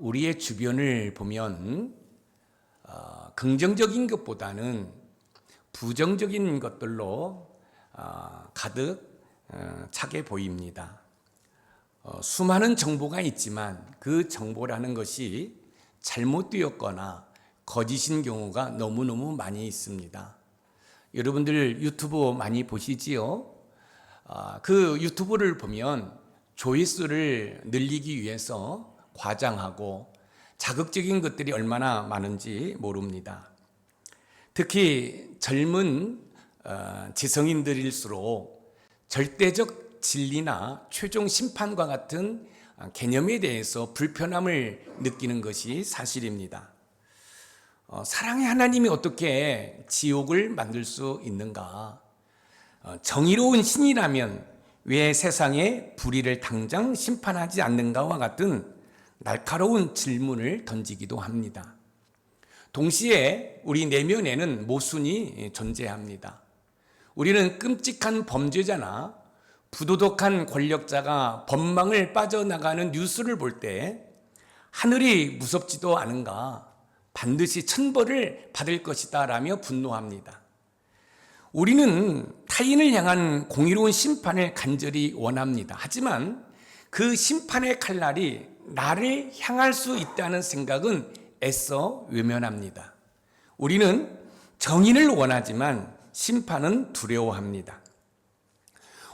우리의 주변을 보면 긍정적인 것보다는 부정적인 것들로 가득 차게 보입니다. 수많은 정보가 있지만 그 정보라는 것이 잘못되었거나 거짓인 경우가 너무너무 많이 있습니다. 여러분들 유튜브 많이 보시지요? 그 유튜브를 보면 조회수를 늘리기 위해서 과장하고 자극적인 것들이 얼마나 많은지 모릅니다. 특히 젊은 지성인들일수록 절대적 진리나 최종 심판과 같은 개념에 대해서 불편함을 느끼는 것이 사실입니다. 사랑의 하나님이 어떻게 지옥을 만들 수 있는가? 정의로운 신이라면 왜 세상에 불의를 당장 심판하지 않는가와 같은 날카로운 질문을 던지기도 합니다. 동시에 우리 내면에는 모순이 존재합니다. 우리는 끔찍한 범죄자나 부도덕한 권력자가 법망을 빠져나가는 뉴스를 볼 때 하늘이 무섭지도 않은가, 반드시 천벌을 받을 것이다 라며 분노합니다. 우리는 타인을 향한 공의로운 심판을 간절히 원합니다. 하지만 그 심판의 칼날이 나를 향할 수 있다는 생각은 애써 외면합니다. 우리는 정의를 원하지만 심판은 두려워합니다.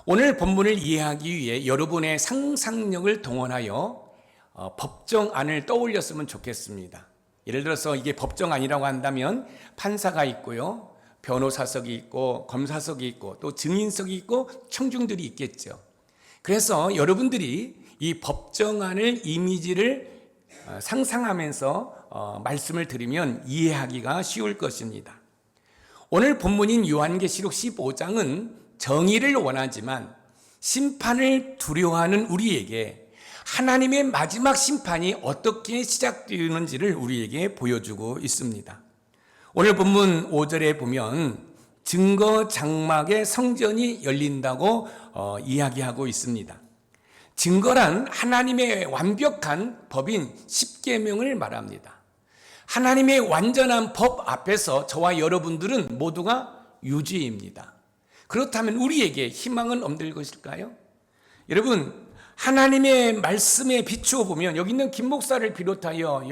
오늘 본문을 이해하기 위해 여러분의 상상력을 동원하여 법정안을 떠올렸으면 좋겠습니다. 예를 들어서 이게 법정안이라고 한다면 판사가 있고요, 변호사석이 있고 검사석이 있고 또 증인석이 있고 청중들이 있겠죠. 그래서 여러분들이 이 법정안을 이미지를 상상하면서 말씀을 드리면 이해하기가 쉬울 것입니다. 오늘 본문인 요한계시록 15장은 정의를 원하지만 심판을 두려워하는 우리에게 하나님의 마지막 심판이 어떻게 시작되는지를 우리에게 보여주고 있습니다. 오늘 본문 5절에 보면 증거 장막의 성전이 열린다고 이야기하고 있습니다. 증거란 하나님의 완벽한 법인 십계명을 말합니다. 하나님의 완전한 법 앞에서 저와 여러분들은 모두가 유죄입니다. 그렇다면 우리에게 희망은 없는 것일까요? 여러분, 하나님의 말씀에 비추어 보면 여기 있는 김 목사를 비롯하여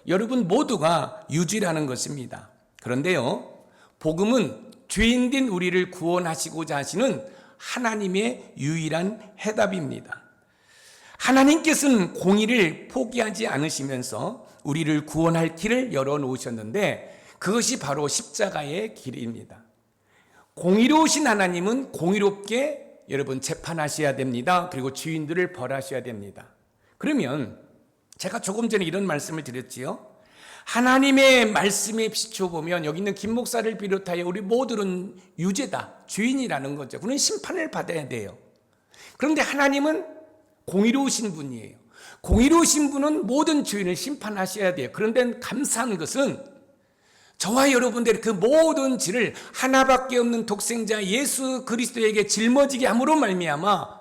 여러분 모두가 유죄라는 것입니다. 그런데요, 복음은 죄인된 우리를 구원하시고자 하시는 하나님의 유일한 해답입니다. 하나님께서는 공의를 포기하지 않으시면서 우리를 구원할 길을 열어놓으셨는데 그것이 바로 십자가의 길입니다. 공의로우신 하나님은 공의롭게 여러분 재판하셔야 됩니다. 그리고 죄인들을 벌하셔야 됩니다. 그러면 제가 조금 전에 이런 말씀을 드렸지요. 하나님의 말씀에 비춰보면 여기 있는 김 목사를 비롯하여 우리 모두는 유죄다, 죄인이라는 거죠. 그는 심판을 받아야 돼요. 그런데 하나님은 공의로우신 분이에요. 공의로우신 분은 모든 죄인을 심판하셔야 돼요. 그런데 감사한 것은 저와 여러분들의 그 모든 죄를 하나밖에 없는 독생자 예수 그리스도에게 짊어지게 함으로 말미암아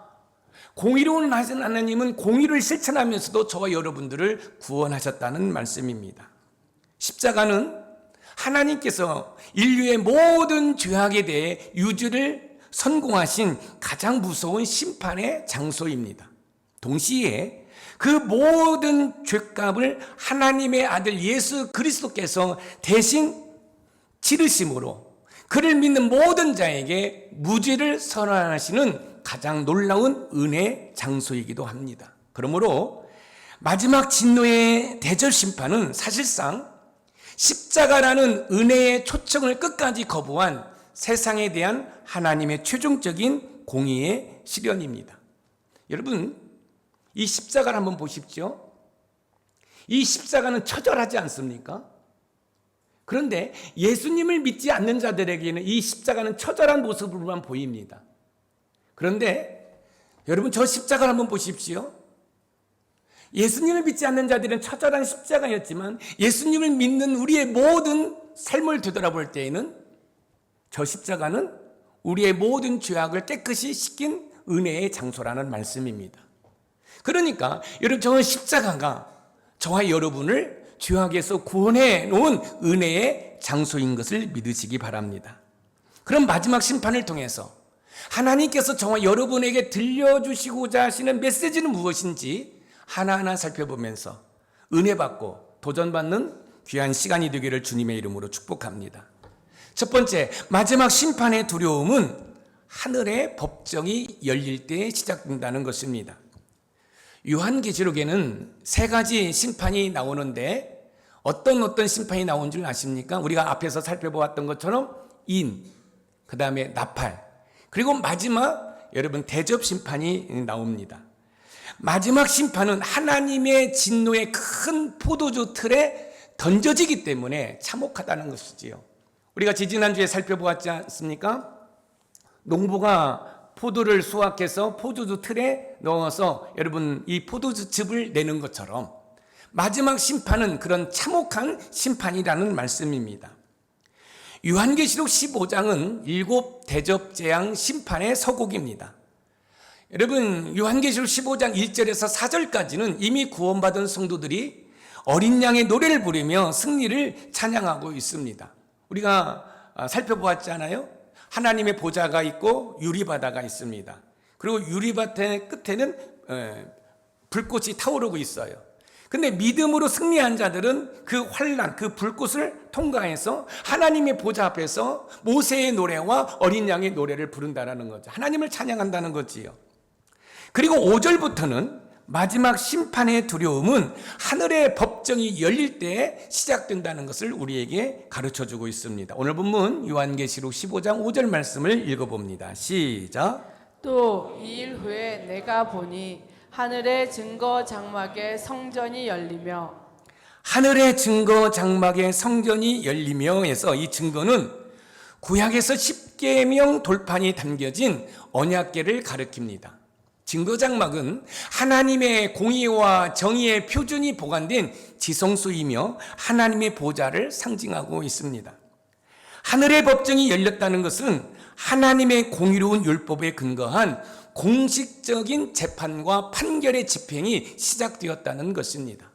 공의로운 하나님은 공의를 실천하면서도 저와 여러분들을 구원하셨다는 말씀입니다. 십자가는 하나님께서 인류의 모든 죄악에 대해 유죄를 선고하신 가장 무서운 심판의 장소입니다. 동시에 그 모든 죄값을 하나님의 아들 예수 그리스도께서 대신 치르심으로 그를 믿는 모든 자에게 무죄를 선언하시는 가장 놀라운 은혜의 장소이기도 합니다. 그러므로 마지막 진노의 대절 심판은 사실상 십자가라는 은혜의 초청을 끝까지 거부한 세상에 대한 하나님의 최종적인 공의의 실현입니다. 여러분, 이 십자가를 한번 보십시오. 이 십자가는 처절하지 않습니까? 그런데 예수님을 믿지 않는 자들에게는 이 십자가는 처절한 모습으로만 보입니다. 그런데 여러분, 저 십자가를 한번 보십시오. 예수님을 믿지 않는 자들은 처절한 십자가였지만 예수님을 믿는 우리의 모든 삶을 되돌아볼 때에는 저 십자가는 우리의 모든 죄악을 깨끗이 씻긴 은혜의 장소라는 말씀입니다. 그러니까 여러분, 저 십자가가 저와 여러분을 죄악에서 구원해 놓은 은혜의 장소인 것을 믿으시기 바랍니다. 그럼 마지막 심판을 통해서 하나님께서 저와 여러분에게 들려주시고자 하시는 메시지는 무엇인지 하나하나 살펴보면서 은혜 받고 도전받는 귀한 시간이 되기를 주님의 이름으로 축복합니다. 첫 번째, 마지막 심판의 두려움은 하늘의 법정이 열릴 때 시작된다는 것입니다. 요한계시록에는 세 가지 심판이 나오는데 어떤 심판이 나온 줄 아십니까? 우리가 앞에서 살펴보았던 것처럼 그 다음에 나팔, 그리고 마지막 여러분 대접 심판이 나옵니다. 마지막 심판은 하나님의 진노의 큰 포도주 틀에 던져지기 때문에 참혹하다는 것이지요. 우리가 지지난주에 살펴보았지 않습니까? 농부가 포도를 수확해서 포도주 틀에 넣어서 여러분 이 포도즙을 내는 것처럼 마지막 심판은 그런 참혹한 심판이라는 말씀입니다. 요한계시록 15장은 7 대접 재앙 심판의 서곡입니다. 여러분 요한계시록 15장 1절에서 4절까지는 이미 구원받은 성도들이 어린 양의 노래를 부르며 승리를 찬양하고 있습니다. 우리가 살펴보았잖아요. 하나님의 보좌가 있고 유리바다가 있습니다. 그리고 유리바다의 끝에는 불꽃이 타오르고 있어요. 근데 믿음으로 승리한 자들은 그 환난, 그 불꽃을 통과해서 하나님의 보좌 앞에서 모세의 노래와 어린 양의 노래를 부른다는 거죠. 하나님을 찬양한다는 거지요. 그리고 5절부터는 마지막 심판의 두려움은 하늘의 법정이 열릴 때 시작된다는 것을 우리에게 가르쳐주고 있습니다. 오늘 본문 요한계시록 15장 5절 말씀을 읽어봅니다. 시작. 또 2일 후에 내가 보니 하늘의 증거 장막의 성전이 열리며 하늘의 증거 장막의 성전이 열리며 해서 이 증거는 구약에서 10계명 돌판이 담겨진 언약궤를 가리킵니다. 증거 장막은 하나님의 공의와 정의의 표준이 보관된 지성소이며 하나님의 보좌를 상징하고 있습니다. 하늘의 법정이 열렸다는 것은 하나님의 공의로운 율법에 근거한 공식적인 재판과 판결의 집행이 시작되었다는 것입니다.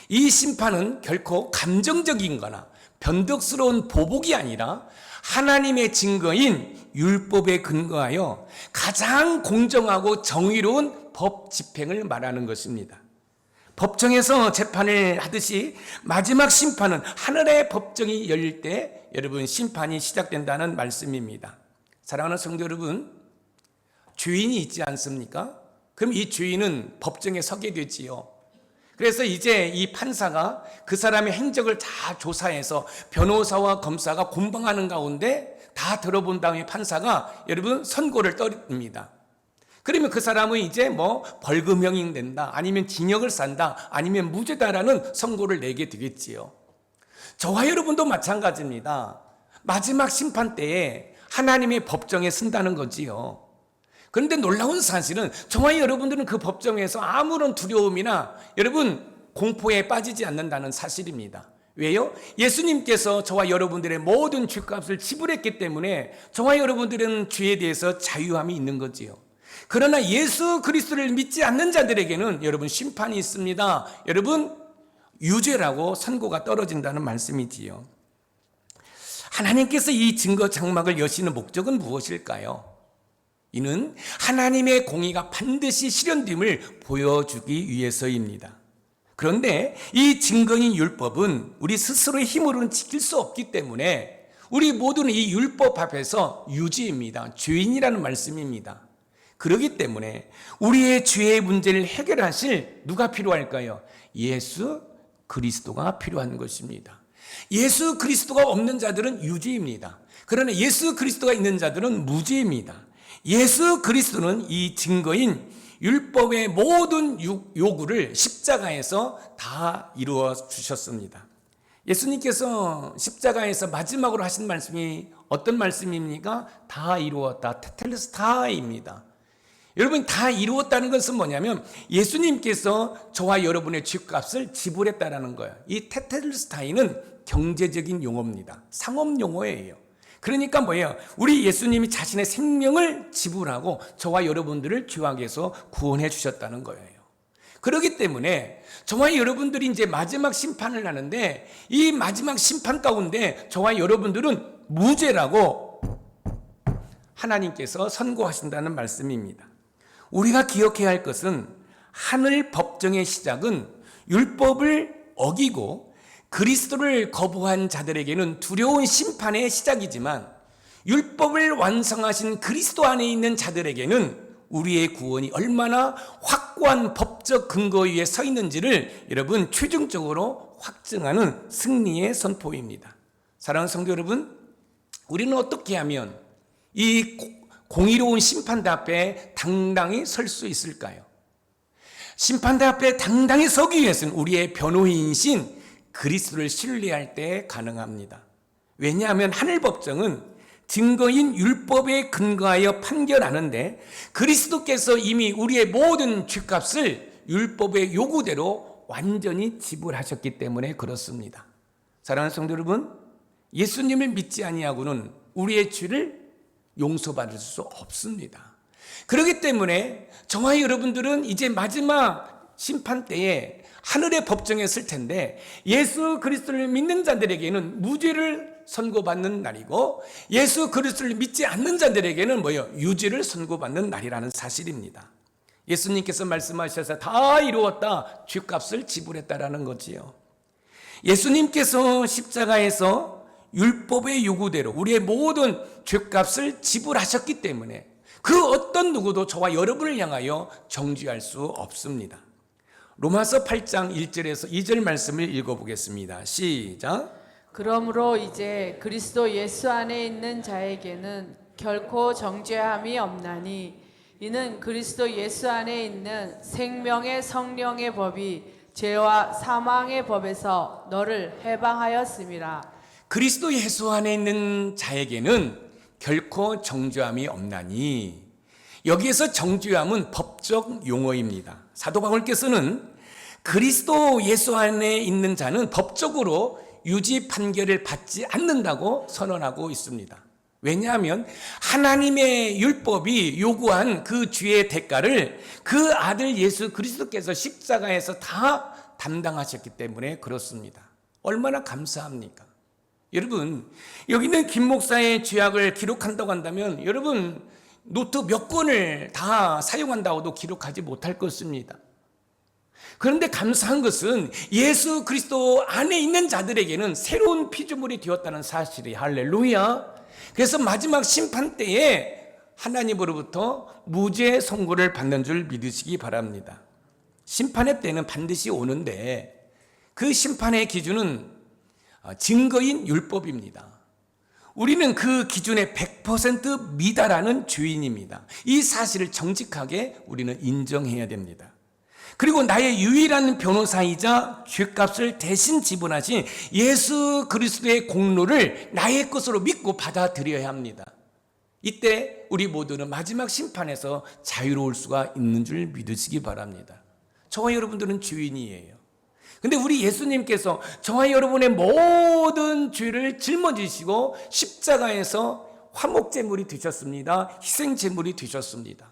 이 심판은 결코 감정적인 거나 변덕스러운 보복이 아니라 하나님의 증거인 율법에 근거하여 가장 공정하고 정의로운 법 집행을 말하는 것입니다. 법정에서 재판을 하듯이 마지막 심판은 하늘의 법정이 열릴 때 여러분 심판이 시작된다는 말씀입니다. 사랑하는 성도 여러분, 죄인이 있지 않습니까? 그럼 이 죄인은 법정에 서게 되지요. 그래서 이제 이 판사가 그 사람의 행적을 다 조사해서 변호사와 검사가 공방하는 가운데 다 들어본 다음에 판사가 여러분 선고를 떨립니다. 그러면 그 사람은 이제 벌금형이 된다, 아니면 징역을 산다, 아니면 무죄다라는 선고를 내게 되겠지요. 저와 여러분도 마찬가지입니다. 마지막 심판 때에 하나님의 법정에 쓴다는 거지요. 그런데 놀라운 사실은 저와 여러분들은 그 법정에서 아무런 두려움이나 여러분 공포에 빠지지 않는다는 사실입니다. 왜요? 예수님께서 저와 여러분들의 모든 죄값을 지불했기 때문에 저와 여러분들은 죄에 대해서 자유함이 있는 거지요. 그러나 예수 그리스도를 믿지 않는 자들에게는 여러분 심판이 있습니다. 여러분 유죄라고 선고가 떨어진다는 말씀이지요. 하나님께서 이 증거 장막을 여시는 목적은 무엇일까요? 이는 하나님의 공의가 반드시 실현됨을 보여주기 위해서입니다. 그런데 이 증거인 율법은 우리 스스로의 힘으로는 지킬 수 없기 때문에 우리 모두는 이 율법 앞에서 유죄입니다. 죄인이라는 말씀입니다. 그렇기 때문에 우리의 죄의 문제를 해결하실 누가 필요할까요? 예수 그리스도가 필요한 것입니다. 예수 그리스도가 없는 자들은 유죄입니다. 그러나 예수 그리스도가 있는 자들은 무죄입니다. 예수 그리스도는 이 증거인 율법의 모든 요구를 십자가에서 다 이루어 주셨습니다. 예수님께서 십자가에서 마지막으로 하신 말씀이 어떤 말씀입니까? 다 이루었다. 테텔레스타입니다. 여러분, 다 이루었다는 것은 뭐냐면 예수님께서 저와 여러분의 죄값을 지불했다는 거예요. 이 테텔레스타이는 경제적인 용어입니다. 상업 용어예요. 그러니까 뭐예요? 우리 예수님이 자신의 생명을 지불하고 저와 여러분들을 죄악에서 구원해 주셨다는 거예요. 그렇기 때문에 저와 여러분들이 이제 마지막 심판을 하는데 이 마지막 심판 가운데 저와 여러분들은 무죄라고 하나님께서 선고하신다는 말씀입니다. 우리가 기억해야 할 것은 하늘 법정의 시작은 율법을 어기고 그리스도를 거부한 자들에게는 두려운 심판의 시작이지만 율법을 완성하신 그리스도 안에 있는 자들에게는 우리의 구원이 얼마나 확고한 법적 근거 위에 서 있는지를 여러분 최종적으로 확증하는 승리의 선포입니다. 사랑하는 성도 여러분, 우리는 어떻게 하면 이 공의로운 심판대 앞에 당당히 설 수 있을까요? 심판대 앞에 당당히 서기 위해서는 우리의 변호인이신 그리스도를 신뢰할 때 가능합니다. 왜냐하면 하늘 법정은 증거인 율법에 근거하여 판결하는데 그리스도께서 이미 우리의 모든 죄값을 율법의 요구대로 완전히 지불하셨기 때문에 그렇습니다. 사랑하는 성도 여러분, 예수님을 믿지 아니하고는 우리의 죄를 용서받을 수 없습니다. 그렇기 때문에 저와 여러분들은 이제 마지막 심판 때에 하늘의 법정에 설 텐데 예수 그리스도를 믿는 자들에게는 무죄를 선고받는 날이고 예수 그리스도를 믿지 않는 자들에게는 유죄를 선고받는 날이라는 사실입니다. 예수님께서 말씀하셔서 다 이루었다, 죄값을 지불했다라는 거지요. 예수님께서 십자가에서 율법의 요구대로 우리의 모든 죄값을 지불하셨기 때문에 그 어떤 누구도 저와 여러분을 향하여 정죄할 수 없습니다. 로마서 8장 1절에서 2절 말씀을 읽어보겠습니다. 시작. 그러므로 이제 그리스도 예수 안에 있는 자에게는 결코 정죄함이 없나니 이는 그리스도 예수 안에 있는 생명의 성령의 법이 죄와 사망의 법에서 너를 해방하였음이라. 그리스도 예수 안에 있는 자에게는 결코 정죄함이 없나니, 여기에서 정죄함은 법적 용어입니다. 사도 바울께서는 그리스도 예수 안에 있는 자는 법적으로 유죄 판결을 받지 않는다고 선언하고 있습니다. 왜냐하면 하나님의 율법이 요구한 그 죄의 대가를 그 아들 예수 그리스도께서 십자가에서 다 담당하셨기 때문에 그렇습니다. 얼마나 감사합니까? 여러분, 여기 있는 김 목사의 죄악을 기록한다고 한다면 여러분 노트 몇 권을 다 사용한다고도 기록하지 못할 것입니다. 그런데 감사한 것은 예수 그리스도 안에 있는 자들에게는 새로운 피조물이 되었다는 사실이, 할렐루야. 그래서 마지막 심판 때에 하나님으로부터 무죄 선고를 받는 줄 믿으시기 바랍니다. 심판의 때는 반드시 오는데 그 심판의 기준은 증거인 율법입니다. 우리는 그 기준에 100% 미달하는 죄인입니다. 이 사실을 정직하게 우리는 인정해야 됩니다. 그리고 나의 유일한 변호사이자 죄값을 대신 지불하신 예수 그리스도의 공로를 나의 것으로 믿고 받아들여야 합니다. 이때 우리 모두는 마지막 심판에서 자유로울 수가 있는 줄 믿으시기 바랍니다. 저와 여러분들은 죄인이에요. 근데 우리 예수님께서 저와 여러분의 모든 죄를 짊어지시고 십자가에서 화목제물이 되셨습니다. 희생제물이 되셨습니다.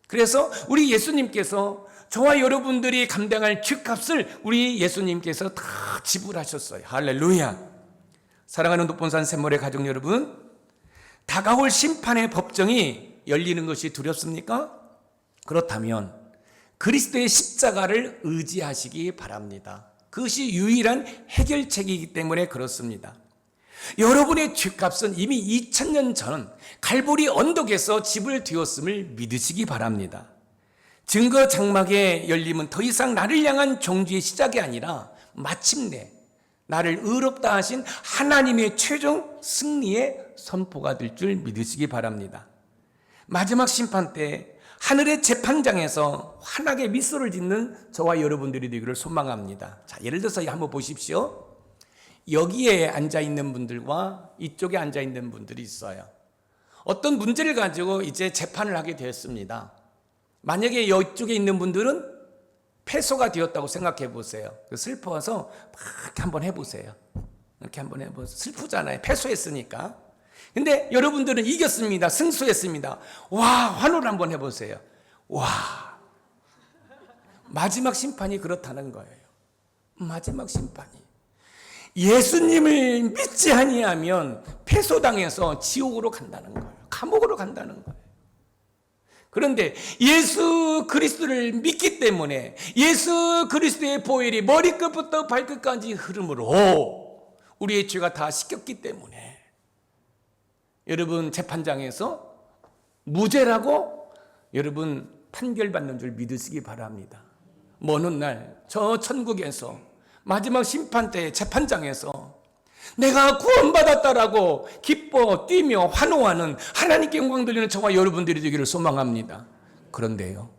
그래서 우리 예수님께서 저와 여러분들이 감당할 죄값을 우리 예수님께서 다 지불하셨어요. 할렐루야. 사랑하는 녹본산 샘물의 가족 여러분, 다가올 심판의 법정이 열리는 것이 두렵습니까? 그렇다면 그리스도의 십자가를 의지하시기 바랍니다. 그것이 유일한 해결책이기 때문에 그렇습니다. 여러분의 죄값은 이미 2000년 전 갈보리 언덕에서 지불되었음을 믿으시기 바랍니다. 증거 장막의 열림은 더 이상 나를 향한 정죄의 시작이 아니라 마침내 나를 의롭다 하신 하나님의 최종 승리의 선포가 될 줄 믿으시기 바랍니다. 마지막 심판 때 하늘의 재판장에서 환하게 미소를 짓는 저와 여러분들이 되기를 소망합니다. 자, 예를 들어서 한번 보십시오. 여기에 앉아있는 분들과 이쪽에 앉아있는 분들이 있어요. 어떤 문제를 가지고 이제 재판을 하게 되었습니다. 만약에 이쪽에 있는 분들은 패소가 되었다고 생각해 보세요. 슬퍼서 막 이렇게 한번 해보세요. 이렇게 한번 해보세요. 슬프잖아요. 패소했으니까. 근데 여러분들은 이겼습니다. 승소했습니다. 와, 환호를 한번 해보세요. 와, 마지막 심판이 그렇다는 거예요. 마지막 심판이. 예수님을 믿지 아니하면 패소당해서 지옥으로 간다는 거예요. 감옥으로 간다는 거예요. 그런데 예수 그리스도를 믿기 때문에 예수 그리스도의 보혈이 머리끝부터 발끝까지 흐름으로 우리의 죄가 다 씻겼기 때문에 여러분 재판장에서 무죄라고 여러분 판결받는 줄 믿으시기 바랍니다. 먼 훗날 저 천국에서 마지막 심판 때 재판장에서 내가 구원받았다라고 기뻐 뛰며 환호하는 하나님께 영광 돌리는 저와 여러분들이 되기를 소망합니다. 그런데요,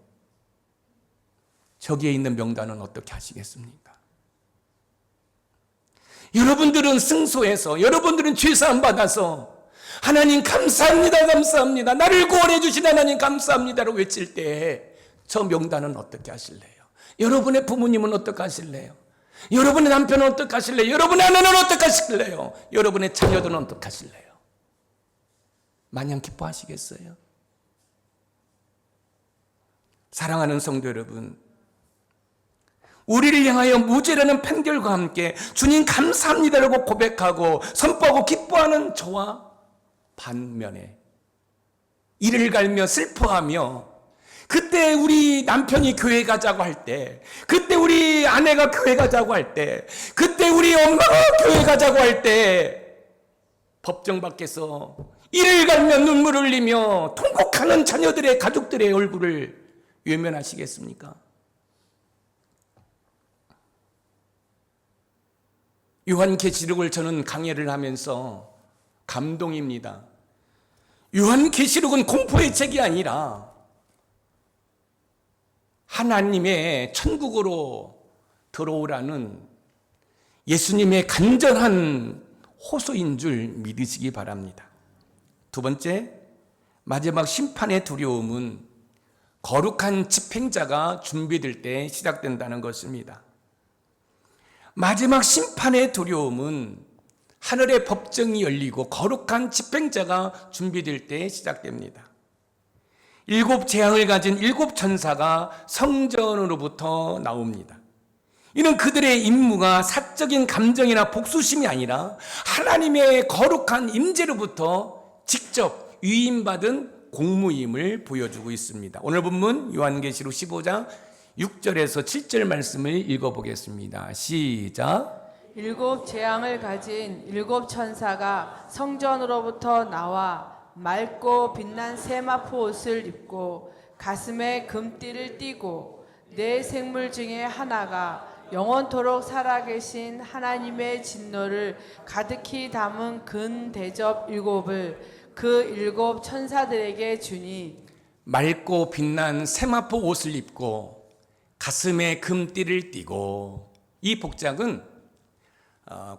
저기에 있는 명단은 어떻게 하시겠습니까? 여러분들은 승소해서 여러분들은 죄사함 받아서 하나님 감사합니다, 감사합니다, 나를 구원해 주신 하나님 감사합니다로 외칠 때 저 명단은 어떻게 하실래요? 여러분의 부모님은 어떻게 하실래요? 여러분의 남편은 어떻게 하실래요? 여러분의 아내는 어떻게 하실래요? 여러분의 자녀들은 어떻게 하실래요? 마냥 기뻐하시겠어요? 사랑하는 성도 여러분, 우리를 향하여 무죄라는 판결과 함께 주님 감사합니다라고 고백하고 선포하고 기뻐하는 저와 반면에 이를 갈며 슬퍼하며 그때 우리 남편이 교회 가자고 할 때, 그때 우리 아내가 교회 가자고 할 때, 그때 우리 엄마가 교회 가자고 할 때 법정 밖에서 이를 갈며 눈물을 흘리며 통곡하는 자녀들의 가족들의 얼굴을 외면하시겠습니까? 요한계시록을 저는 강해를 하면서 감동입니다. 요한계시록은 공포의 책이 아니라 하나님의 천국으로 들어오라는 예수님의 간절한 호소인 줄 믿으시기 바랍니다. 두 번째, 마지막 심판의 두려움은 거룩한 집행자가 준비될 때 시작된다는 것입니다. 마지막 심판의 두려움은 하늘의 법정이 열리고 거룩한 집행자가 준비될 때 시작됩니다. 7 재앙을 가진 7 천사가 성전으로부터 나옵니다. 이는 그들의 임무가 사적인 감정이나 복수심이 아니라 하나님의 거룩한 임재로부터 직접 위임받은 공무임을 보여주고 있습니다. 오늘 본문 요한계시록 15장 6절에서 7절 말씀을 읽어보겠습니다. 시작. 7 재앙을 가진 7 천사가 성전으로부터 나와 맑고 빛난 세마포 옷을 입고 가슴에 금띠를 띠고 네 생물 중에 하나가 영원토록 살아계신 하나님의 진노를 가득히 담은 근 대접 7을 그 7 천사들에게 주니, 맑고 빛난 세마포 옷을 입고 가슴에 금띠를 띠고. 이 복장은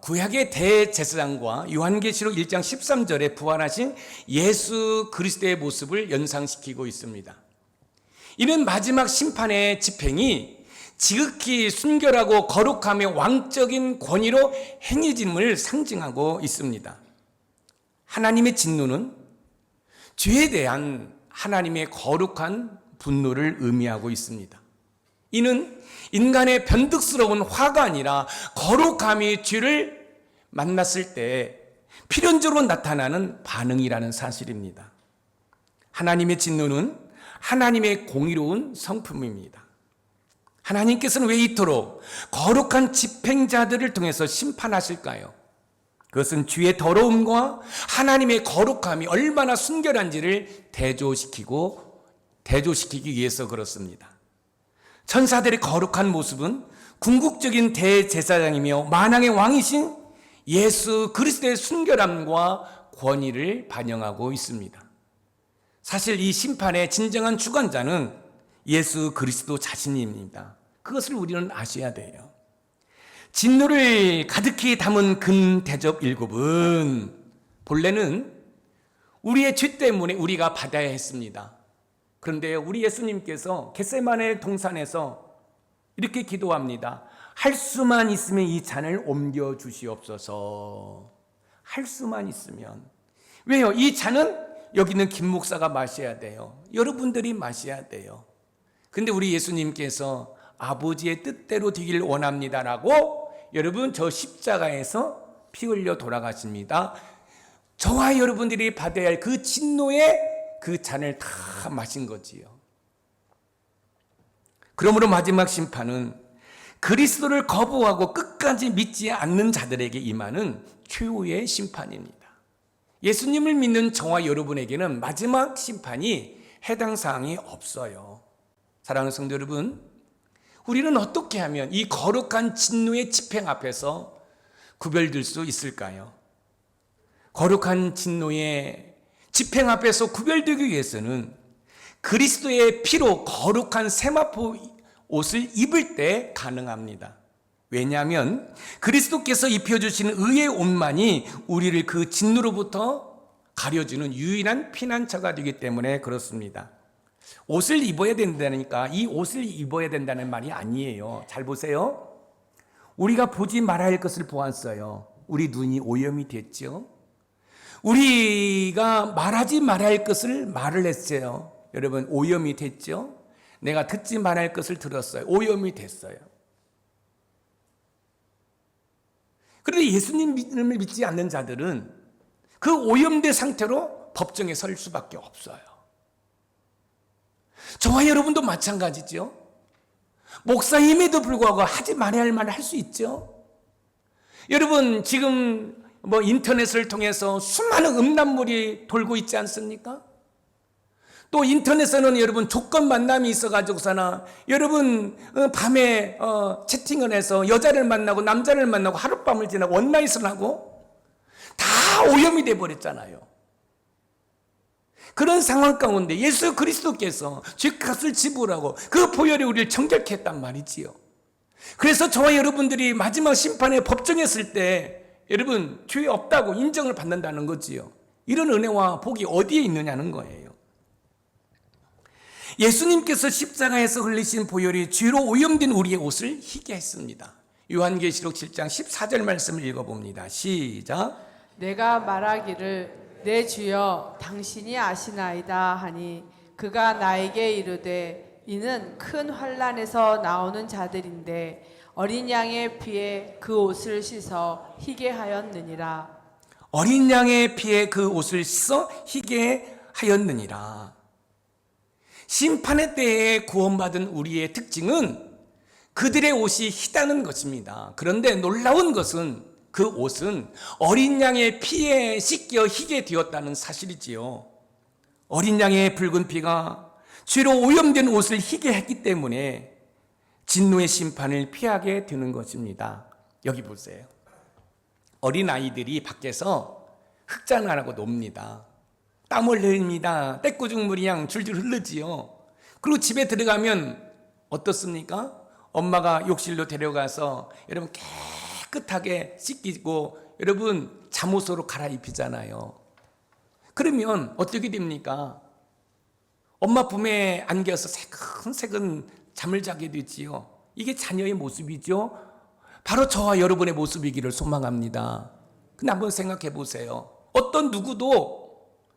구약의 대제사장과 요한계시록 1장 13절에 부활하신 예수 그리스도의 모습을 연상시키고 있습니다. 이는 마지막 심판의 집행이 지극히 순결하고 거룩하며 왕적인 권위로 행해짐을 상징하고 있습니다. 하나님의 진노는 죄에 대한 하나님의 거룩한 분노를 의미하고 있습니다. 이는 인간의 변덕스러운 화가 아니라 거룩함이 죄를 만났을 때 필연적으로 나타나는 반응이라는 사실입니다. 하나님의 진노는 하나님의 공의로운 성품입니다. 하나님께서는 왜 이토록 거룩한 집행자들을 통해서 심판하실까요? 그것은 죄의 더러움과 하나님의 거룩함이 얼마나 순결한지를 대조시키기 위해서 그렇습니다. 천사들의 거룩한 모습은 궁극적인 대제사장이며 만왕의 왕이신 예수 그리스도의 순결함과 권위를 반영하고 있습니다. 사실 이 심판의 진정한 주관자는 예수 그리스도 자신입니다. 그것을 우리는 아셔야 돼요. 진노를 가득히 담은 근 대접 7은 본래는 우리의 죄 때문에 우리가 받아야 했습니다. 그런데 우리 예수님께서 겟세마네 동산에서 이렇게 기도합니다. 할 수만 있으면 이 잔을 옮겨 주시옵소서. 할 수만 있으면. 왜요? 이 잔은 여기는 김 목사가 마셔야 돼요. 여러분들이 마셔야 돼요. 근데 우리 예수님께서 아버지의 뜻대로 되길 원합니다라고 여러분 저 십자가에서 피 흘려 돌아가십니다. 저와 여러분들이 받아야 할 그 진노의 그 잔을 다 마신 거지요. 그러므로 마지막 심판은 그리스도를 거부하고 끝까지 믿지 않는 자들에게 임하는 최후의 심판입니다. 예수님을 믿는 저와 여러분에게는 마지막 심판이 해당 사항이 없어요. 사랑하는 성도 여러분, 우리는 어떻게 하면 이 거룩한 진노의 집행 앞에서 구별될 수 있을까요? 거룩한 진노의 집행 앞에서 구별되기 위해서는 그리스도의 피로 거룩한 세마포 옷을 입을 때 가능합니다. 왜냐하면 그리스도께서 입혀주시는 의의 옷만이 우리를 그 진노로부터 가려주는 유일한 피난처가 되기 때문에 그렇습니다. 옷을 입어야 된다니까 이 옷을 입어야 된다는 말이 아니에요. 잘 보세요. 우리가 보지 말아야 할 것을 보았어요. 우리 눈이 오염이 됐죠. 우리가 말하지 말아야 할 것을 말을 했어요. 여러분 오염이 됐죠. 내가 듣지 말아야 할 것을 들었어요. 오염이 됐어요. 그런데 예수님을 믿지 않는 자들은 그 오염된 상태로 법정에 설 수밖에 없어요. 저와 여러분도 마찬가지죠. 목사임에도 불구하고 하지 말아야 할 말을 할 수 있죠. 여러분 지금 인터넷을 통해서 수많은 음란물이 돌고 있지 않습니까? 또 인터넷에는 여러분 조건 만남이 있어가지고서나 여러분 밤에 채팅을 해서 여자를 만나고 남자를 만나고 하룻밤을 지나고 원나잇을 하고 다 오염이 돼버렸잖아요. 그런 상황 가운데 예수 그리스도께서 죄값을 지불하고 그 보혈이 우리를 정결케 했단 말이지요. 그래서 저와 여러분들이 마지막 심판에 법정에 설 때 여러분 죄 없다고 인정을 받는다는 거지요. 이런 은혜와 복이 어디에 있느냐는 거예요. 예수님께서 십자가에서 흘리신 보혈이 죄로 오염된 우리의 옷을 희게 했습니다. 요한계시록 7장 14절 말씀을 읽어봅니다. 시작. 내가 말하기를 내 주여 당신이 아시나이다 하니 그가 나에게 이르되 이는 큰 환난에서 나오는 자들인데 어린 양의 피에 그 옷을 씻어 희게 하였느니라. 어린 양의 피에 그 옷을 씻어 희게 하였느니라. 심판의 때에 구원받은 우리의 특징은 그들의 옷이 희다는 것입니다. 그런데 놀라운 것은 그 옷은 어린 양의 피에 씻겨 희게 되었다는 사실이지요. 어린 양의 붉은 피가 죄로 오염된 옷을 희게 했기 때문에 진노의 심판을 피하게 되는 것입니다. 여기 보세요. 어린 아이들이 밖에서 흙장난하고 놉니다. 땀을 흘립니다. 떼꾸죽물이 양 줄줄 흐르지요. 그리고 집에 들어가면 어떻습니까? 엄마가 욕실로 데려가서 여러분 깨끗하게 씻기고 여러분 잠옷으로 갈아입히잖아요. 그러면 어떻게 됩니까? 엄마 품에 안겨서 새근새근 잠을 자게 되지요. 이게 자녀의 모습이죠. 바로 저와 여러분의 모습이기를 소망합니다. 근데 한번 생각해 보세요. 어떤 누구도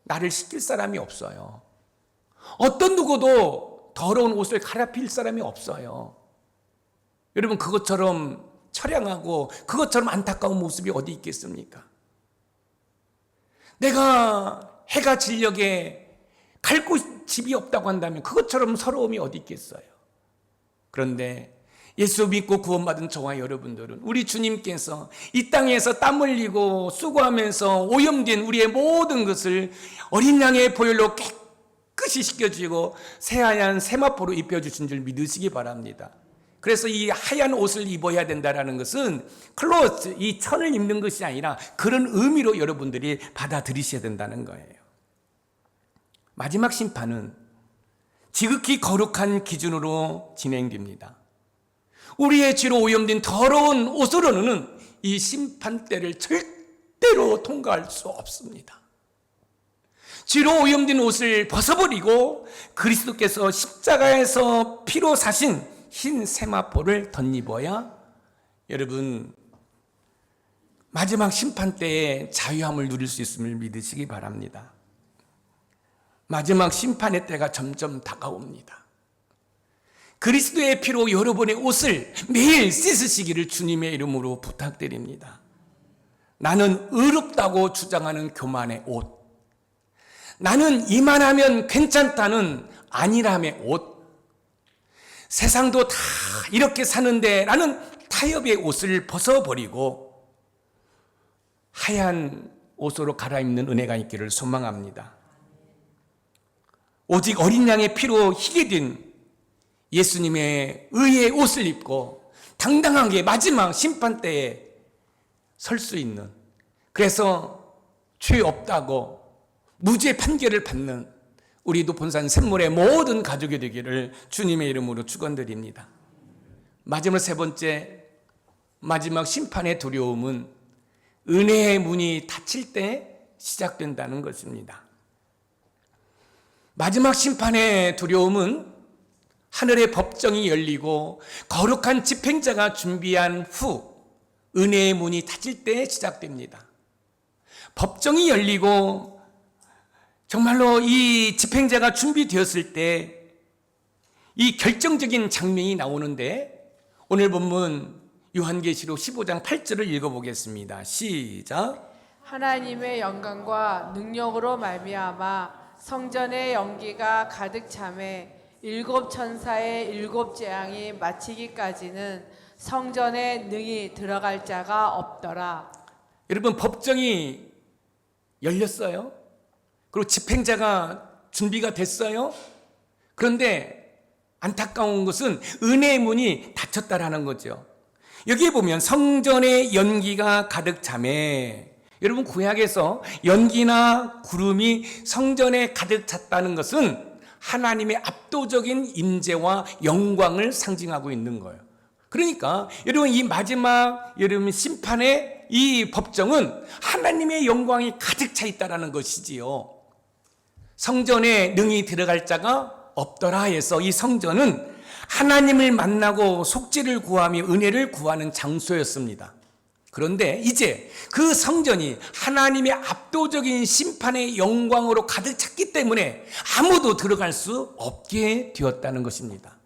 나를 씻길 사람이 없어요. 어떤 누구도 더러운 옷을 갈아필 사람이 없어요. 여러분 그것처럼 처량하고 그것처럼 안타까운 모습이 어디 있겠습니까? 내가 해가 진녘에 갈 집이 없다고 한다면 그것처럼 서러움이 어디 있겠어요? 그런데 예수 믿고 구원받은 저와 여러분들은 우리 주님께서 이 땅에서 땀 흘리고 수고하면서 오염된 우리의 모든 것을 어린 양의 보혈로 깨끗이 씻겨주고 새하얀 세마포로 입혀주신 줄 믿으시기 바랍니다. 그래서 이 하얀 옷을 입어야 된다는 것은 클로스, 이 천을 입는 것이 아니라 그런 의미로 여러분들이 받아들이셔야 된다는 거예요. 마지막 심판은 지극히 거룩한 기준으로 진행됩니다. 우리의 죄로 오염된 더러운 옷으로는 이 심판대를 절대로 통과할 수 없습니다. 죄로 오염된 옷을 벗어버리고 그리스도께서 십자가에서 피로 사신 흰 세마포를 덧입어야 여러분 마지막 심판대에 자유함을 누릴 수 있음을 믿으시기 바랍니다. 마지막 심판의 때가 점점 다가옵니다. 그리스도의 피로 여러분의 옷을 매일 씻으시기를 주님의 이름으로 부탁드립니다. 나는 의롭다고 주장하는 교만의 옷, 나는 이만하면 괜찮다는 안일함의 옷, 세상도 다 이렇게 사는데 라는 타협의 옷을 벗어버리고 하얀 옷으로 갈아입는 은혜가 있기를 소망합니다. 오직 어린 양의 피로 희게 된 예수님의 의의 옷을 입고 당당하게 마지막 심판대에 설 수 있는, 그래서 죄 없다고 무죄 판결을 받는 우리 노폰산 샘물의 모든 가족이 되기를 주님의 이름으로 축원드립니다. 마지막 세 번째, 마지막 심판의 두려움은 은혜의 문이 닫힐 때 시작된다는 것입니다. 마지막 심판의 두려움은 하늘의 법정이 열리고 거룩한 집행자가 준비한 후 은혜의 문이 닫힐 때 시작됩니다. 법정이 열리고 정말로 이 집행자가 준비되었을 때 이 결정적인 장면이 나오는데, 오늘 본문 요한계시록 15장 8절을 읽어보겠습니다. 시작. 하나님의 영광과 능력으로 말미암아 성전의 연기가 가득 차매 일곱 천사의 일곱 재앙이 마치기까지는 성전에 능히 들어갈 자가 없더라. 여러분, 법정이 열렸어요. 그리고 집행자가 준비가 됐어요. 그런데 안타까운 것은 은혜의 문이 닫혔다라는 거죠. 여기에 보면 성전의 연기가 가득 차매, 여러분 구약에서 연기나 구름이 성전에 가득 찼다는 것은 하나님의 압도적인 임재와 영광을 상징하고 있는 거예요. 그러니까 여러분 이 마지막 여러분 심판의 이 법정은 하나님의 영광이 가득 차 있다라는 것이지요. 성전에 능히 들어갈 자가 없더라 해서 이 성전은 하나님을 만나고 속죄를 구하며 은혜를 구하는 장소였습니다. 그런데 이제 그 성전이 하나님의 압도적인 심판의 영광으로 가득 찼기 때문에 아무도 들어갈 수 없게 되었다는 것입니다.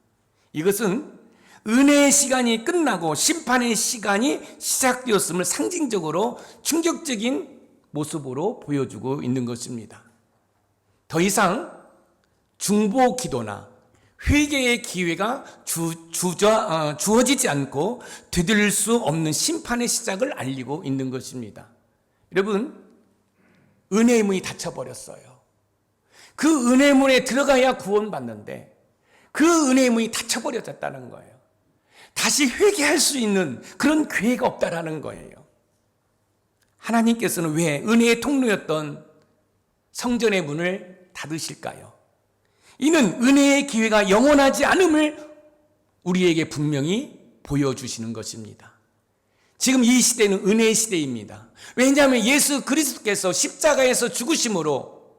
이것은 은혜의 시간이 끝나고 심판의 시간이 시작되었음을 상징적으로 충격적인 모습으로 보여주고 있는 것입니다. 더 이상 중보 기도나 회개의 기회가 주어지지 않고 되돌릴 수 없는 심판의 시작을 알리고 있는 것입니다. 여러분, 은혜의 문이 닫혀버렸어요. 그 은혜의 문에 들어가야 구원받는데 그 은혜의 문이 닫혀버려졌다는 거예요. 다시 회개할 수 있는 그런 기회가 없다라는 거예요. 하나님께서는 왜 은혜의 통로였던 성전의 문을 닫으실까요? 이는 은혜의 기회가 영원하지 않음을 우리에게 분명히 보여주시는 것입니다. 지금 이 시대는 은혜의 시대입니다. 왜냐하면 예수 그리스도께서 십자가에서 죽으심으로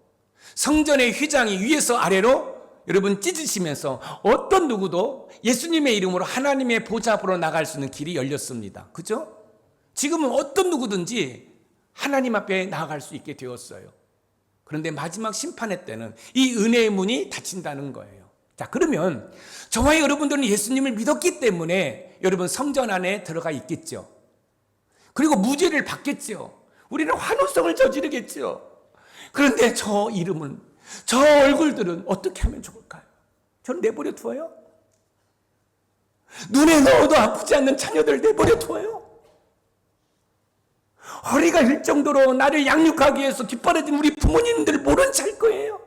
성전의 휘장이 위에서 아래로 여러분 찢으시면서 어떤 누구도 예수님의 이름으로 하나님의 보좌 앞으로 나갈 수 있는 길이 열렸습니다. 그죠? 지금은 어떤 누구든지 하나님 앞에 나아갈 수 있게 되었어요. 그런데 마지막 심판의 때는 이 은혜의 문이 닫힌다는 거예요. 자, 그러면 저와 여러분들은 예수님을 믿었기 때문에 여러분 성전 안에 들어가 있겠죠. 그리고 무죄를 받겠죠. 우리는 환호성을 저지르겠죠. 그런데 저 이름은, 저 얼굴들은 어떻게 하면 좋을까요? 저는 내버려 두어요? 눈에 넣어도 아프지 않는 자녀들 내버려 두어요? 허리가 힐 정도로 나를 양육하기 위해서 뒷바라진 우리 부모님들 모른 채 할 거예요.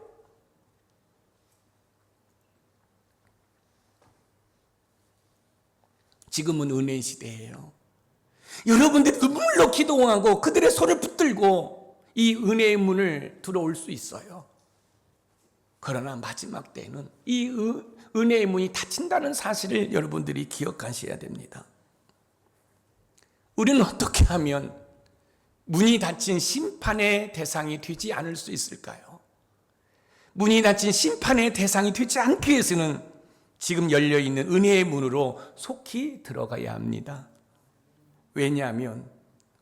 지금은 은혜의 시대예요. 여러분들이 눈물로 기도하고 그들의 손을 붙들고 이 은혜의 문을 들어올 수 있어요. 그러나 마지막 때는 이 은혜의 문이 닫힌다는 사실을 여러분들이 기억하셔야 됩니다. 우리는 어떻게 하면 문이 닫힌 심판의 대상이 되지 않을 수 있을까요? 문이 닫힌 심판의 대상이 되지 않기 위해서는 지금 열려있는 은혜의 문으로 속히 들어가야 합니다. 왜냐하면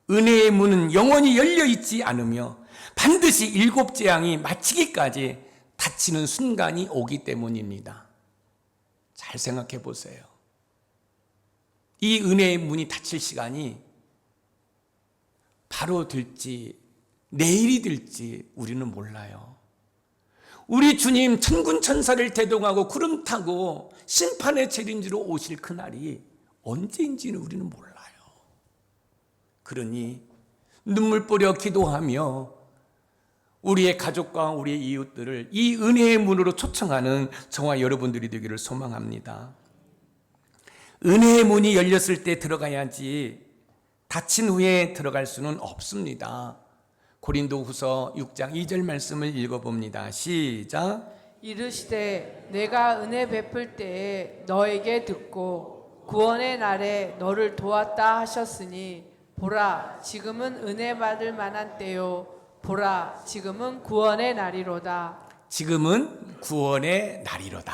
은혜의 문은 영원히 열려있지 않으며 반드시 일곱 재앙이 마치기까지 닫히는 순간이 오기 때문입니다. 잘 잘 생각해 보세요. 이 은혜의 문이 닫힐 시간이 바로 될지 내일이 될지 우리는 몰라요. 우리 주님 천군 천사를 대동하고 구름 타고 심판의 책임지로 오실 그날이 언제인지는 우리는 몰라요. 그러니 눈물 뿌려 기도하며 우리의 가족과 우리의 이웃들을 이 은혜의 문으로 초청하는 저와 여러분들이 되기를 소망합니다. 은혜의 문이 열렸을 때 들어가야지 닫힌 후에 들어갈 수는 없습니다. 고린도후서 6장 2절 말씀을 읽어봅니다. 시작. 이르시되 내가 은혜 베풀 때에 너에게 듣고 구원의 날에 너를 도왔다 하셨으니 보라 지금은 은혜 받을 만한 때요 보라 지금은 구원의 날이로다. 지금은 구원의 날이로다.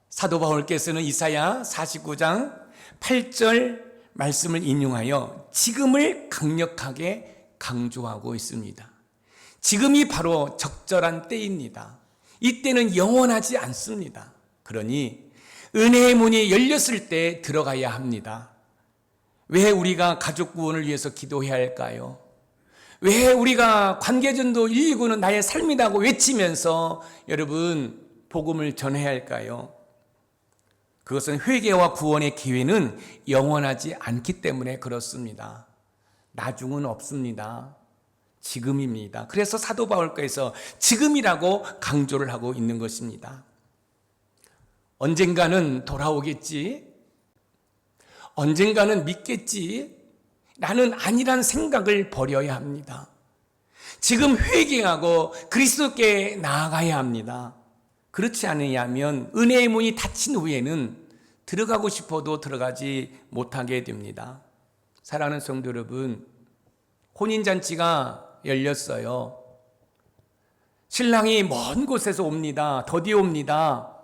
사도 바울께서는 이사야 49장 8절 말씀을 인용하여 지금을 강력하게 강조하고 있습니다. 지금이 바로 적절한 때입니다. 이때는 영원하지 않습니다. 그러니 은혜의 문이 열렸을 때 들어가야 합니다. 왜 우리가 가족 구원을 위해서 기도해야 할까요? 왜 우리가 관계전도 119는 나의 삶이라고 외치면서 여러분 복음을 전해야 할까요? 그것은 회개와 구원의 기회는 영원하지 않기 때문에 그렇습니다. 나중은 없습니다. 지금입니다. 그래서 사도 바울께서 지금이라고 강조를 하고 있는 것입니다. 언젠가는 돌아오겠지. 언젠가는 믿겠지. 나는 아니란 생각을 버려야 합니다. 지금 회개하고 그리스도께 나아가야 합니다. 그렇지 않으면 은혜의 문이 닫힌 후에는 들어가고 싶어도 들어가지 못하게 됩니다. 사랑하는 성도 여러분, 혼인잔치가 열렸어요. 신랑이 먼 곳에서 옵니다. 더디 옵니다.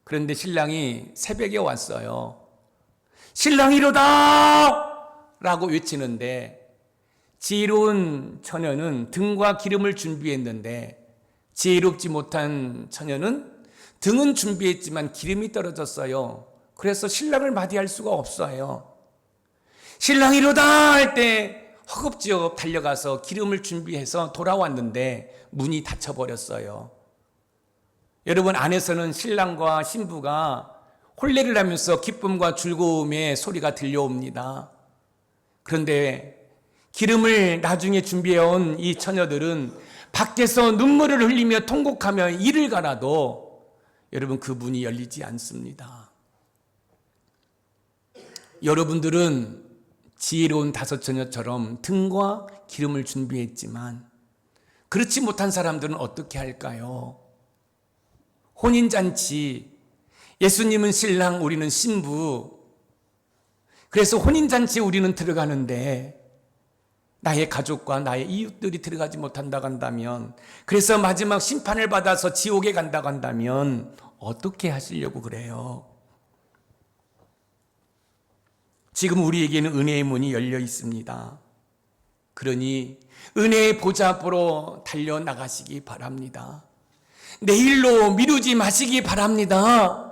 그런데 신랑이 새벽에 왔어요. 신랑이로다! 라고 외치는데 지혜로운 처녀는 등과 기름을 준비했는데 지혜롭지 못한 처녀는 등은 준비했지만 기름이 떨어졌어요. 그래서 신랑을 맞이할 수가 없어요. 신랑이로다 할 때 허겁지겁 달려가서 기름을 준비해서 돌아왔는데 문이 닫혀버렸어요. 여러분, 안에서는 신랑과 신부가 혼례를 하면서 기쁨과 즐거움의 소리가 들려옵니다. 그런데 기름을 나중에 준비해온 이 처녀들은 밖에서 눈물을 흘리며 통곡하며 이를 갈아도 여러분 그 문이 열리지 않습니다. 여러분들은 지혜로운 다섯 처녀처럼 등과 기름을 준비했지만 그렇지 못한 사람들은 어떻게 할까요? 혼인잔치, 예수님은 신랑, 우리는 신부. 그래서 혼인잔치에 우리는 들어가는데 나의 가족과 나의 이웃들이 들어가지 못한다고 한다면, 그래서 마지막 심판을 받아서 지옥에 간다고 한다면 어떻게 하시려고 그래요? 지금 우리에게는 은혜의 문이 열려 있습니다. 그러니 은혜의 보좌 앞으로 달려나가시기 바랍니다. 내일로 미루지 마시기 바랍니다.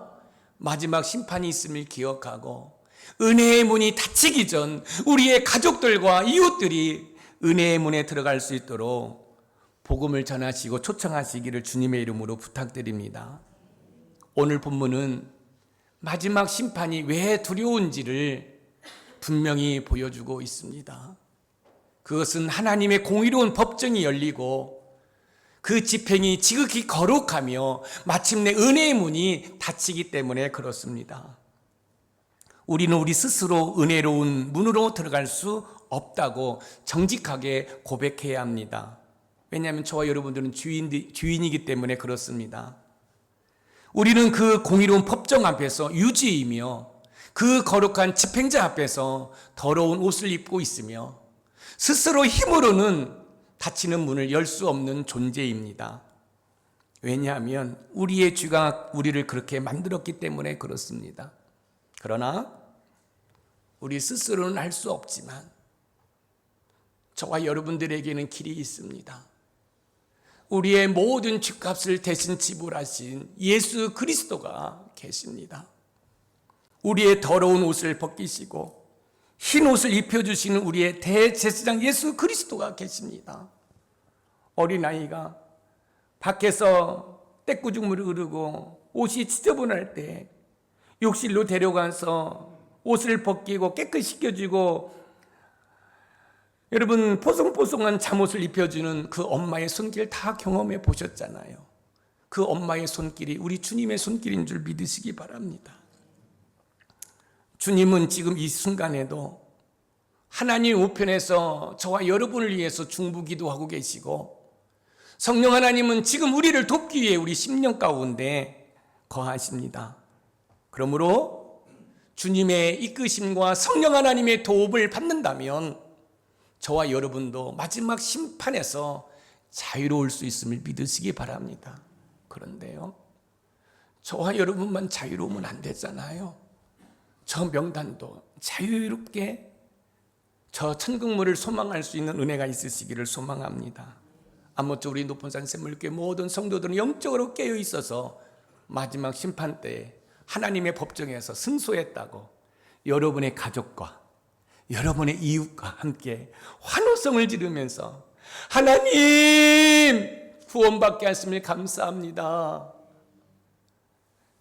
마지막 심판이 있음을 기억하고 은혜의 문이 닫히기 전 우리의 가족들과 이웃들이 은혜의 문에 들어갈 수 있도록 복음을 전하시고 초청하시기를 주님의 이름으로 부탁드립니다. 오늘 본문은 마지막 심판이 왜 두려운지를 분명히 보여주고 있습니다. 그것은 하나님의 공의로운 법정이 열리고 그 집행이 지극히 거룩하며 마침내 은혜의 문이 닫히기 때문에 그렇습니다. 우리는 우리 스스로 은혜로운 문으로 들어갈 수 없다고 정직하게 고백해야 합니다. 왜냐하면 저와 여러분들은 주인이기 때문에 그렇습니다. 우리는 그 공의로운 법정 앞에서 유지이며 그 거룩한 집행자 앞에서 더러운 옷을 입고 있으며 스스로 힘으로는 닫히는 문을 열 수 없는 존재입니다. 왜냐하면 우리의 죄가 우리를 그렇게 만들었기 때문에 그렇습니다. 그러나 우리 스스로는 할 수 없지만 저와 여러분들에게는 길이 있습니다. 우리의 모든 죄값을 대신 지불하신 예수 그리스도가 계십니다. 우리의 더러운 옷을 벗기시고 흰 옷을 입혀주시는 우리의 대제사장 예수 그리스도가 계십니다. 어린아이가 밖에서 떼꾸죽물을 흐르고 옷이 지저분할 때 욕실로 데려가서 옷을 벗기고 깨끗이 씻겨주고 여러분 포송포송한 잠옷을 입혀주는 그 엄마의 손길 다 경험해 보셨잖아요. 그 엄마의 손길이 우리 주님의 손길인 줄 믿으시기 바랍니다. 주님은 지금 이 순간에도 하나님 우편에서 저와 여러분을 위해서 중보기도하고 계시고 성령 하나님은 지금 우리를 돕기 위해 우리 심령 가운데 거하십니다. 그러므로 주님의 이끄심과 성령 하나님의 도움을 받는다면 저와 여러분도 마지막 심판에서 자유로울 수 있음을 믿으시기 바랍니다. 그런데요, 저와 여러분만 자유로우면 안 되잖아요. 저 명단도 자유롭게 저 천국물을 소망할 수 있는 은혜가 있으시기를 소망합니다. 아무쪼록 우리 높은 산 샘물교회 모든 성도들은 영적으로 깨어 있어서 마지막 심판 때 하나님의 법정에서 승소했다고 여러분의 가족과 여러분의 이웃과 함께 환호성을 지르면서 하나님 구원받게 하심을 감사합니다.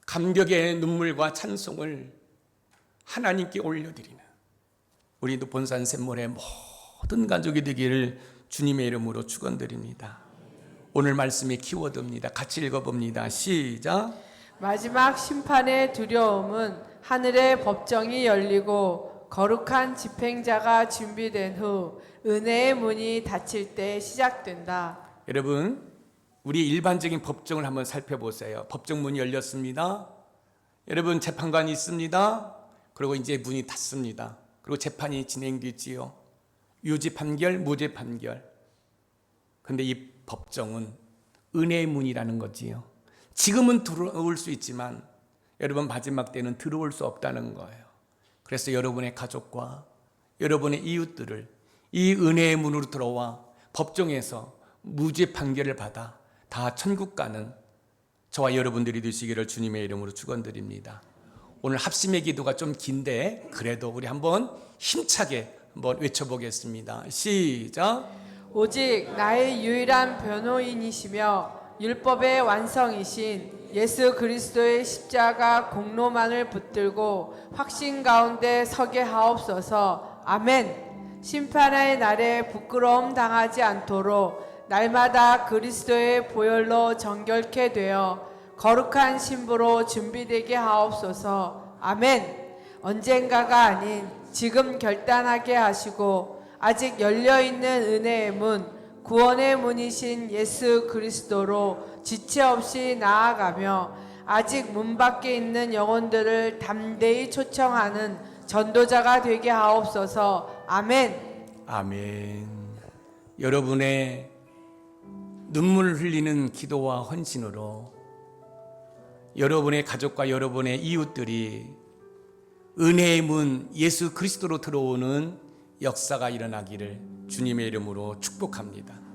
감격의 눈물과 찬송을 하나님께 올려드리는 우리 높은 산 샘물의 모든 가족이 되기를 주님의 이름으로 축원드립니다. 오늘 말씀의 키워드입니다. 같이 읽어봅니다. 시작. 마지막 심판의 두려움은 하늘의 법정이 열리고 거룩한 집행자가 준비된 후 은혜의 문이 닫힐 때 시작된다. 여러분, 우리 일반적인 법정을 한번 살펴보세요. 법정문이 열렸습니다. 여러분, 재판관이 있습니다. 그리고 이제 문이 닫습니다. 그리고 재판이 진행되지요. 유죄 판결, 무죄 판결. 근데 이 법정은 은혜의 문이라는 거지요. 지금은 들어올 수 있지만 여러분 마지막 때는 들어올 수 없다는 거예요. 그래서 여러분의 가족과 여러분의 이웃들을 이 은혜의 문으로 들어와 법정에서 무죄 판결을 받아 다 천국 가는 저와 여러분들이 되시기를 주님의 이름으로 축원드립니다. 오늘 합심의 기도가 좀 긴데 그래도 우리 한번 힘차게 한번 외쳐보겠습니다. 시작. 오직 나의 유일한 변호인이시며 율법의 완성이신 예수 그리스도의 십자가 공로만을 붙들고 확신 가운데 서게 하옵소서. 아멘. 심판의 날에 부끄러움 당하지 않도록 날마다 그리스도의 보혈로 정결케 되어 거룩한 신부로 준비되게 하옵소서. 아멘. 언젠가가 아닌 지금 결단하게 하시고 아직 열려있는 은혜의 문, 구원의 문이신 예수 그리스도로 지체 없이 나아가며 아직 문 밖에 있는 영혼들을 담대히 초청하는 전도자가 되게 하옵소서. 아멘. 아멘. 여러분의 눈물을 흘리는 기도와 헌신으로 여러분의 가족과 여러분의 이웃들이 은혜의 문 예수 그리스도로 들어오는 역사가 일어나기를 주님의 이름으로 축복합니다.